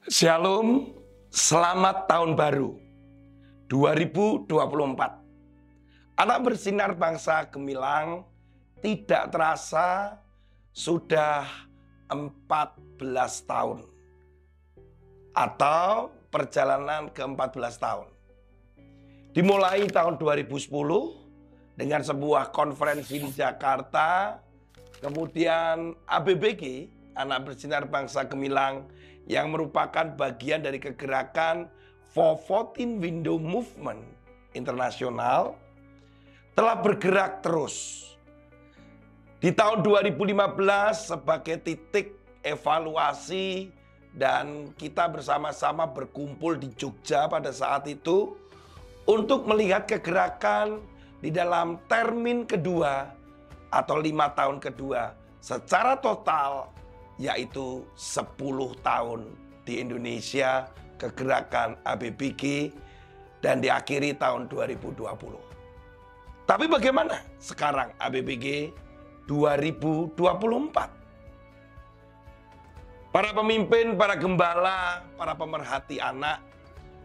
Shalom, selamat tahun baru 2024. Anak bersinar bangsa Gemilang, tidak terasa sudah 14 tahun atau perjalanan ke-14 tahun. Dimulai tahun 2010 dengan sebuah konferensi di Jakarta, kemudian ABBG, Anak Bersinar Bangsa Gemilang, yang merupakan bagian dari kegerakan 414 Window Movement Internasional, telah bergerak terus. Di tahun 2015 sebagai titik evaluasi, dan kita bersama-sama berkumpul di Jogja pada saat itu untuk melihat kegerakan di dalam termin kedua atau 5 tahun kedua secara total, yaitu 10 tahun di Indonesia kegerakan ABBG, dan diakhiri tahun 2020. Tapi bagaimana sekarang ABBG 2024? Para pemimpin, para gembala, para pemerhati anak,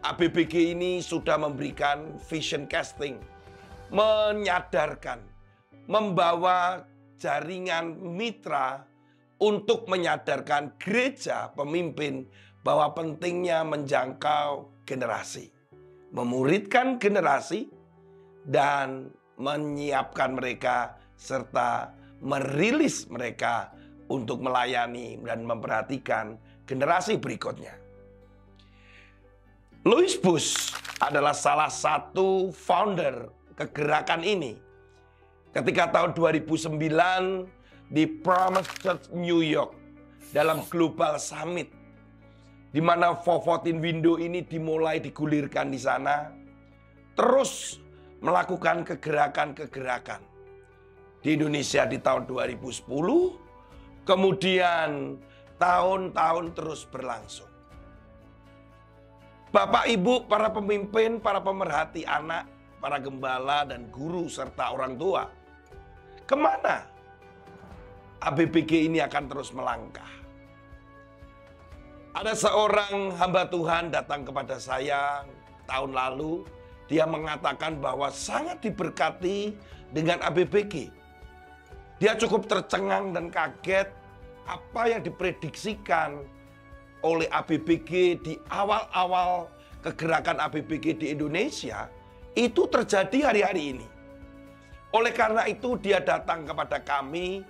ABBG ini sudah memberikan vision casting, menyadarkan, membawa jaringan mitra untuk menyadarkan gereja, pemimpin, bahwa pentingnya menjangkau generasi, memuridkan generasi, dan menyiapkan mereka, serta merilis mereka untuk melayani dan memperhatikan generasi berikutnya. Louis Bush adalah salah satu founder kegerakan ini. Ketika tahun 2009 di Promise Church New York dalam Global Summit, di mana 414 Window ini dimulai digulirkan di sana, terus melakukan kegerakan-kegerakan di Indonesia di tahun 2010, kemudian tahun-tahun terus berlangsung. Bapak, Ibu, para pemimpin, para pemerhati anak, para gembala dan guru serta orang tua, kemana ABBG ini akan terus melangkah? Ada seorang hamba Tuhan datang kepada saya tahun lalu. Dia mengatakan bahwa sangat diberkati dengan ABBG. Dia cukup tercengang dan kaget apa yang diprediksikan oleh ABBG di awal-awal kegerakan ABBG di Indonesia itu terjadi hari-hari ini. Oleh karena itu dia datang kepada kami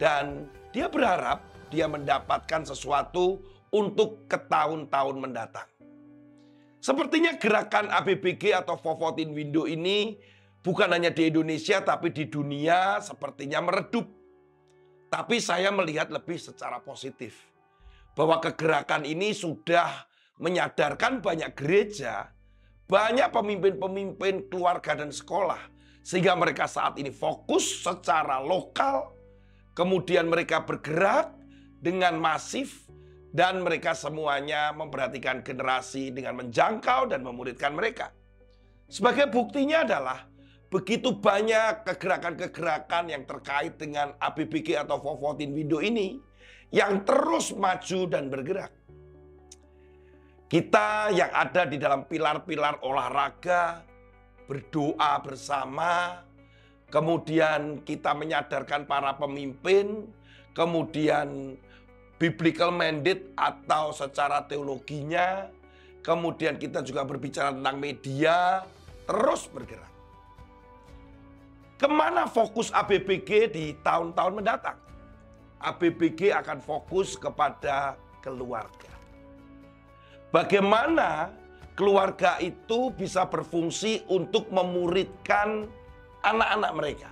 dan dia berharap dia mendapatkan sesuatu untuk ke tahun-tahun mendatang. Sepertinya gerakan ABBG atau 414 Window ini bukan hanya di Indonesia tapi di dunia sepertinya meredup. Tapi saya melihat lebih secara positif, bahwa kegerakan ini sudah menyadarkan banyak gereja, banyak pemimpin-pemimpin keluarga dan sekolah, sehingga mereka saat ini fokus secara lokal, kemudian mereka bergerak dengan masif, dan mereka semuanya memperhatikan generasi dengan menjangkau dan memuridkan mereka. Sebagai buktinya adalah begitu banyak kegerakan-kegerakan yang terkait dengan ABBG atau 414 Window ini yang terus maju dan bergerak. Kita yang ada di dalam pilar-pilar olahraga, berdoa bersama, kemudian kita menyadarkan para pemimpin, kemudian biblical mandate atau secara teologinya, kemudian kita juga berbicara tentang media, terus bergerak. Kemana fokus ABBG di tahun-tahun mendatang? ABBG akan fokus kepada keluarga. Bagaimana keluarga itu bisa berfungsi untuk memuridkan anak-anak mereka?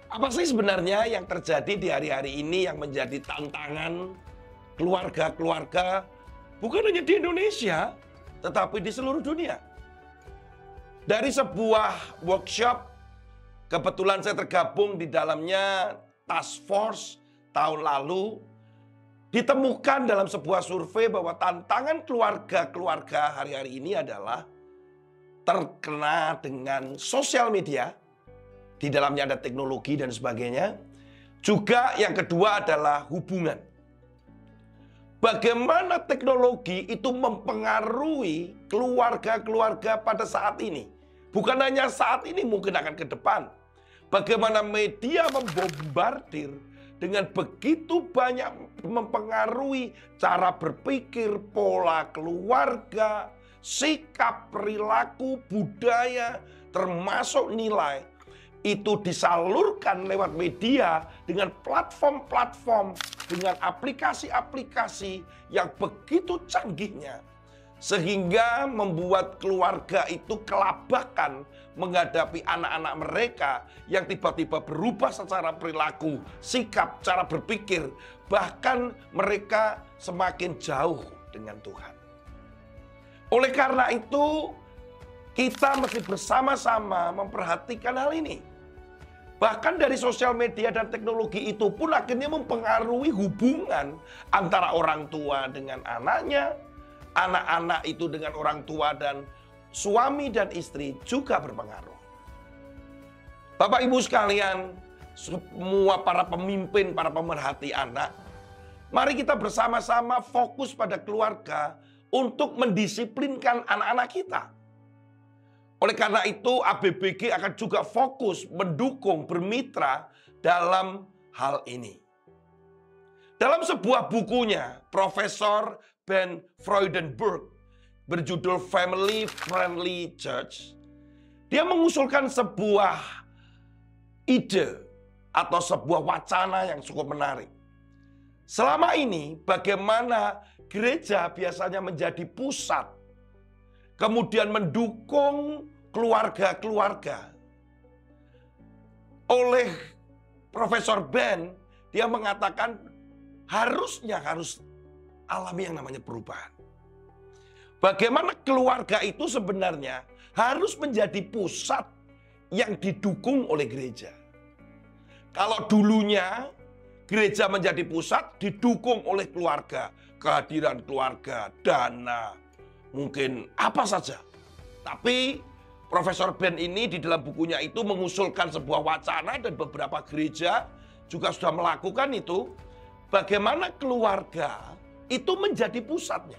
Apa sih sebenarnya yang terjadi di hari-hari ini yang menjadi tantangan keluarga-keluarga bukan hanya di Indonesia, tetapi di seluruh dunia? Dari sebuah workshop, kebetulan saya tergabung di dalamnya task force tahun lalu, ditemukan dalam sebuah survei bahwa tantangan keluarga-keluarga hari-hari ini adalah terkena dengan sosial media, di dalamnya ada teknologi dan sebagainya. Juga yang kedua adalah hubungan. bagaimana teknologi itu mempengaruhi keluarga-keluarga pada saat ini. Bukan hanya saat ini, mungkin akan ke depan. Bagaimana media membombardir dengan begitu banyak mempengaruhi cara berpikir, pola keluarga, sikap, perilaku, budaya, termasuk nilai. Itu disalurkan lewat media dengan platform-platform, dengan aplikasi-aplikasi yang begitu canggihnya. Sehingga membuat keluarga itu kelabakan menghadapi anak-anak mereka yang tiba-tiba berubah secara perilaku, sikap, cara berpikir. Bahkan mereka semakin jauh dengan Tuhan. Oleh karena itu, kita mesti bersama-sama memperhatikan hal ini. Bahkan dari sosial media dan teknologi itu pun akhirnya mempengaruhi hubungan antara orang tua dengan anaknya, anak-anak itu dengan orang tua, dan suami dan istri juga berpengaruh. Bapak Ibu sekalian, semua para pemimpin, para pemerhati anak, mari kita bersama-sama fokus pada keluarga untuk mendisiplinkan anak-anak kita. Oleh karena itu, ABBG akan juga fokus mendukung, bermitra dalam hal ini. Dalam sebuah bukunya, Profesor Ben Freudenberg berjudul Family Friendly Church, dia mengusulkan sebuah ide atau sebuah wacana yang cukup menarik. Selama ini, bagaimana gereja biasanya menjadi pusat, kemudian mendukung keluarga-keluarga. Oleh Profesor Ben, dia mengatakan harus alami yang namanya perubahan. Bagaimana keluarga itu sebenarnya harus menjadi pusat yang didukung oleh gereja. Kalau dulunya gereja menjadi pusat didukung oleh keluarga, kehadiran keluarga, dana, mungkin apa saja. Tapi Profesor Ben ini di dalam bukunya itu mengusulkan sebuah wacana, dan beberapa gereja juga sudah melakukan itu. Bagaimana keluarga itu menjadi pusatnya.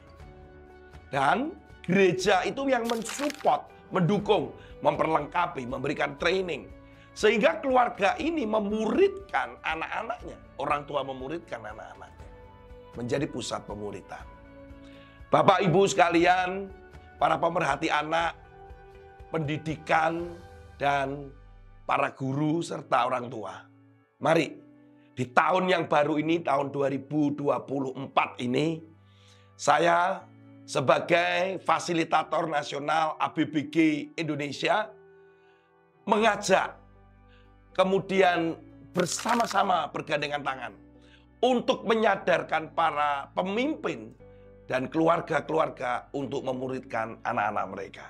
Dan gereja itu yang mensupport, mendukung, memperlengkapi, memberikan training. Sehingga keluarga ini memuridkan anak-anaknya. Orang tua memuridkan anak-anaknya. Menjadi pusat pemuritan. Bapak Ibu sekalian, para pemerhati anak, pendidikan, dan para guru serta orang tua. Mari, di tahun yang baru ini, tahun 2024 ini, saya sebagai fasilitator nasional ABBG Indonesia mengajak, kemudian bersama-sama bergandengan tangan untuk menyadarkan para pemimpin dan keluarga-keluarga untuk memuridkan anak-anak mereka.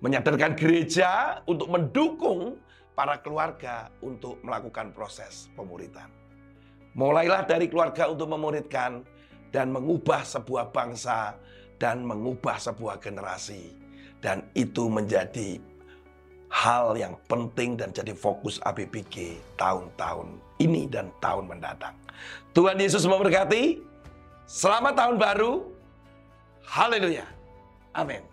Menyadarkan gereja untuk mendukung para keluarga untuk melakukan proses pemuritan. Mulailah dari keluarga untuk memuridkan dan mengubah sebuah bangsa dan mengubah sebuah generasi. Dan itu menjadi hal yang penting dan jadi fokus ABBG tahun-tahun ini dan tahun mendatang. Tuhan Yesus memberkati. Selamat tahun baru. Haleluya. Amin.